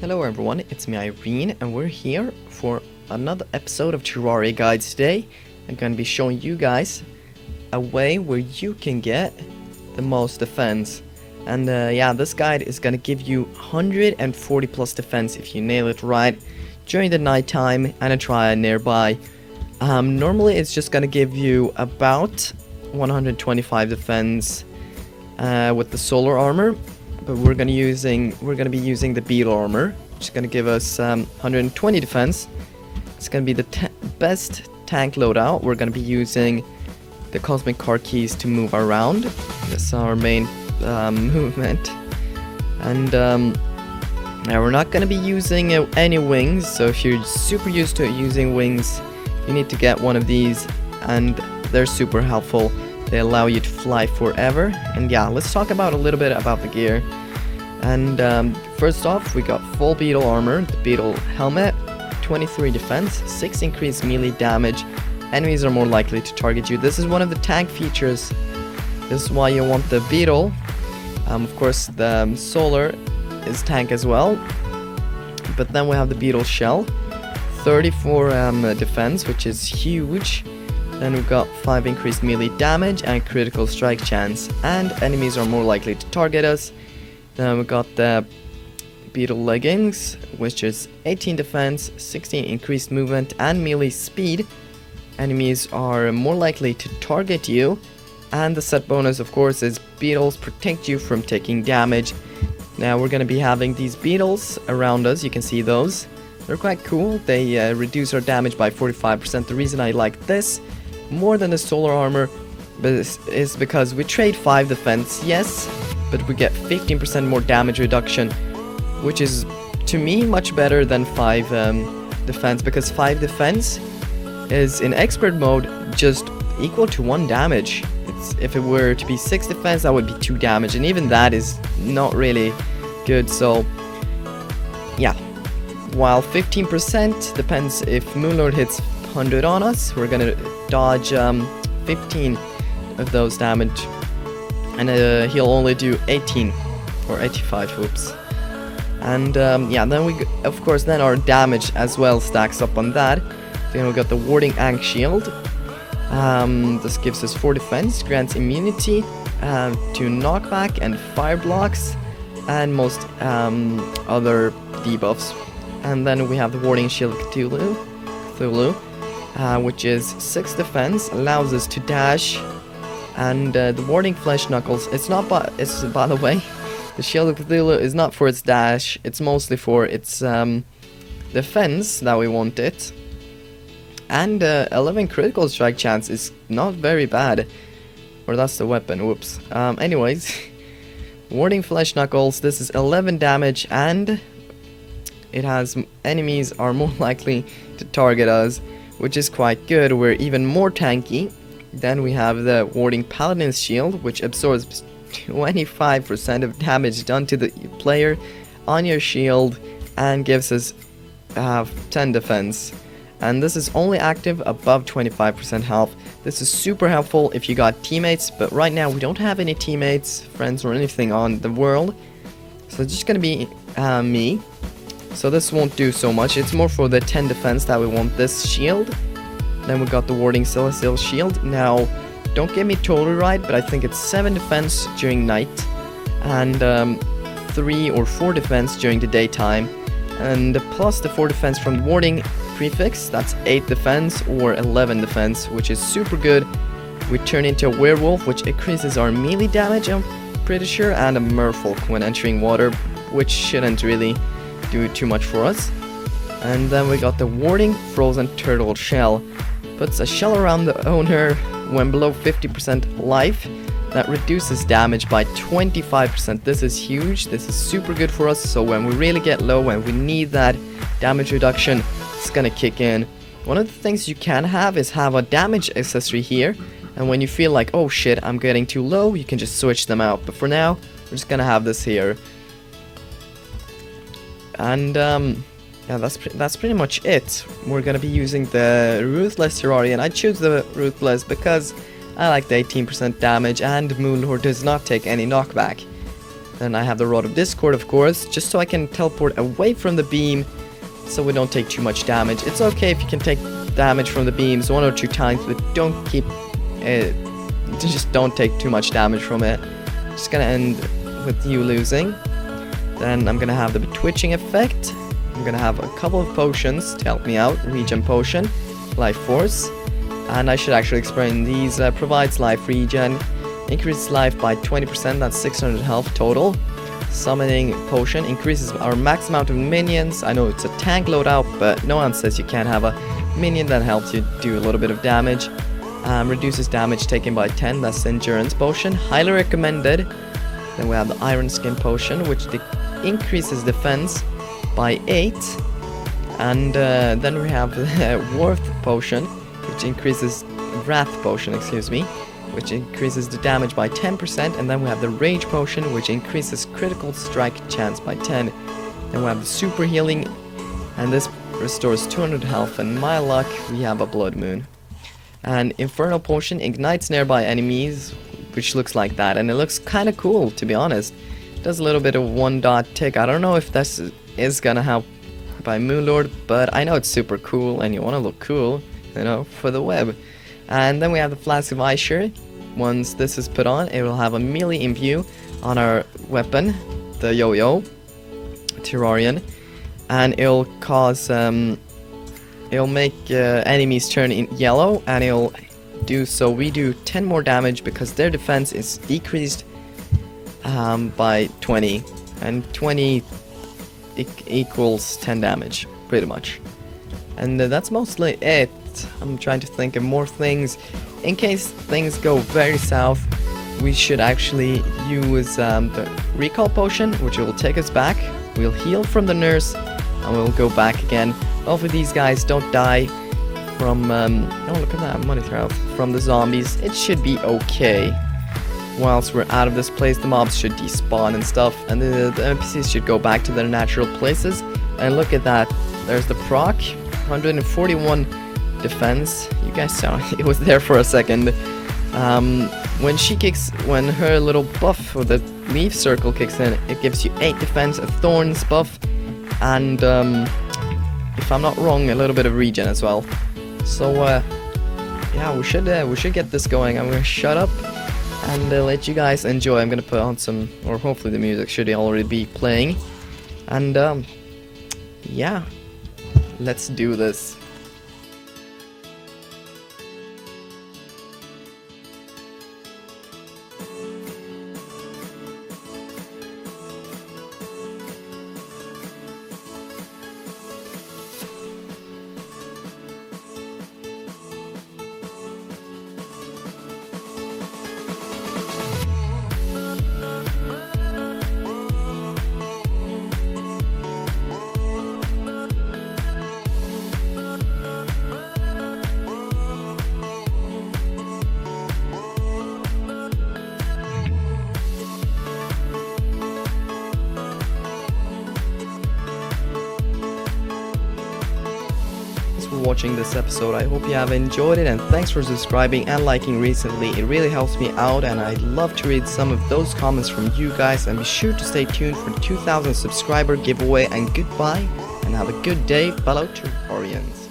Hello everyone, it's me Irene and we're here for another episode of Terraria Guides today. I'm going to be showing you guys a way where you can get the most defense. And yeah, this guide is going to give you 140 plus defense if you nail it right during the nighttime and a triad nearby. Normally it's just going to give you about 125 defense with the solar armor. But we're gonna be using the beetle armor, which is gonna give us 120 defense. It's gonna be the best tank loadout. We're gonna be using the cosmic car keys to move around. This is our main movement, and now we're not gonna be using any wings. So if you're super used to using wings, you need to get one of these, and they're super helpful. They allow you to fly forever. And yeah, let's talk about a little bit about the gear. And first off, we got full beetle armor, the beetle helmet, 23 defense, 6 increased melee damage. Enemies are more likely to target you. This is one of the tank features. This is why you want the beetle. Of course, the solar is tank as well. But then we have the beetle shell, 34 defense, which is huge. Then we've got 5 increased melee damage and critical strike chance, and enemies are more likely to target us. Then we got the beetle leggings, which is 18 defense, 16 increased movement and melee speed. Enemies are more likely to target you, and the set bonus of course is beetles protect you from taking damage. Now we're going to be having these beetles around us. You can see those. They're quite cool. They reduce our damage by 45%. The reason I like this more than the solar armor is because we trade 5 defense, yes, but we get 15% more damage reduction, which is to me much better than 5 defense, because 5 defense is in expert mode just equal to 1 damage. If it were to be 6 defense, that would be 2 damage, and even that is not really good. So yeah, while 15% depends if Moonlord hits 100 on us, we're gonna dodge 15 of those damage, and he'll only do 18 or 85. Oops. And yeah, then we of course then our damage as well stacks up on that. Then we got the warding ankh shield. This gives us 4 defense, grants immunity to knockback and fire blocks, and most other debuffs. And then we have the warding shield Cthulhu, which is 6 defense, allows us to dash, and the warding flesh knuckles. It's by the way, the shield of Cthulhu is not for its dash. It's mostly for its defense that we want it. And 11 critical strike chance is not very bad, or that's the weapon. Whoops. Anyways, warding flesh knuckles. This is 11 damage, and it has enemies are more likely to target us, which is quite good. We're even more tanky. Then we have the warding paladin's shield, which absorbs 25% of damage done to the player on your shield and gives us 10 defense. And this is only active above 25% health. This is super helpful if you got teammates, but right now we don't have any teammates, friends or anything on the world, so it's just gonna be me. So this won't do so much. It's more for the 10 defense that we want this shield. Then we got the warding celestial shield. Now, don't get me totally right, but I think it's 7 defense during night and 3 or 4 defense during the daytime. And plus the 4 defense from the warding prefix, that's 8 defense or 11 defense, which is super good. We turn into a werewolf, which increases our melee damage, I'm pretty sure, and a merfolk when entering water, which shouldn't really do too much for us. And then we got the warding frozen turtle shell. Puts a shell around the owner when below 50% life. That reduces damage by 25%. This is huge. This is super good for us. So when we really get low, when we need that damage reduction, it's gonna kick in. One of the things you can have is have a damage accessory here. And when you feel like, oh shit, I'm getting too low, you can just switch them out. But for now, we're just gonna have this here. And yeah, that's pretty much it. We're gonna be using the Ruthless Terraria, and I choose the Ruthless because I like the 18% damage, and Moonlord does not take any knockback. Then I have the Rod of Discord, of course, just so I can teleport away from the beam, so we don't take too much damage. It's okay if you can take damage from the beams 1 or 2 times, but don't keep it. Just don't take too much damage from it. Just gonna end with you losing. Then I'm gonna have the twitching effect. I'm gonna have a couple of potions to help me out. Regen potion, life force, and I should actually explain these. Provides life regen, increases life by 20%. That's 600 health total. Summoning potion increases our max amount of minions. I know it's a tank loadout, but no one says you can't have a minion that helps you do a little bit of damage. Reduces damage taken by 10. That's endurance potion, highly recommended. Then we have the iron skin potion, which increases defense by 8. And then we have the worth potion, which increases wrath potion, excuse me, which increases the damage by 10%. And then we have the rage potion, which increases critical strike chance by 10. Then we have the super healing, and this restores 200 health. And my luck, we have a blood moon. And infernal potion ignites nearby enemies, which looks like that, and it looks kind of cool, to be honest. It does a little bit of 1-dot tick. I don't know if this is gonna help by Moonlord, but I know it's super cool, and you want to look cool, you know, for the web. And then we have the Flask of Aesir. Once this is put on, it will have a melee imbue on our weapon, the yo-yo Terrarian, and it'll cause it'll make enemies turn in yellow, and it'll do so we do 10 more damage because their defense is decreased by 20, and 20 equals 10 damage, pretty much. And that's mostly it. I'm trying to think of more things. In case things go very south, we should actually use the recall potion, which will take us back. We'll heal from the nurse, and we'll go back again. Hopefully these guys don't die from, oh look at that, money throw, from the zombies. It should be okay. Whilst we're out of this place, the mobs should despawn and stuff, and the NPCs should go back to their natural places. And look at that, there's the proc, 141 defense. You guys saw it was there for a second. When her little buff, or the leaf circle kicks in, it gives you 8 defense, a thorns buff, and if I'm not wrong, a little bit of regen as well. So yeah, we should get this going. I'm gonna shut up and let you guys enjoy. I'm gonna put on some, or hopefully the music should already be playing. And yeah, let's do this. For watching this episode. I hope you have enjoyed it, and thanks for subscribing and liking recently. It really helps me out, and I'd love to read some of those comments from you guys. And be sure to stay tuned for the 2000 subscriber giveaway. And goodbye, and have a good day, fellow Terrarians.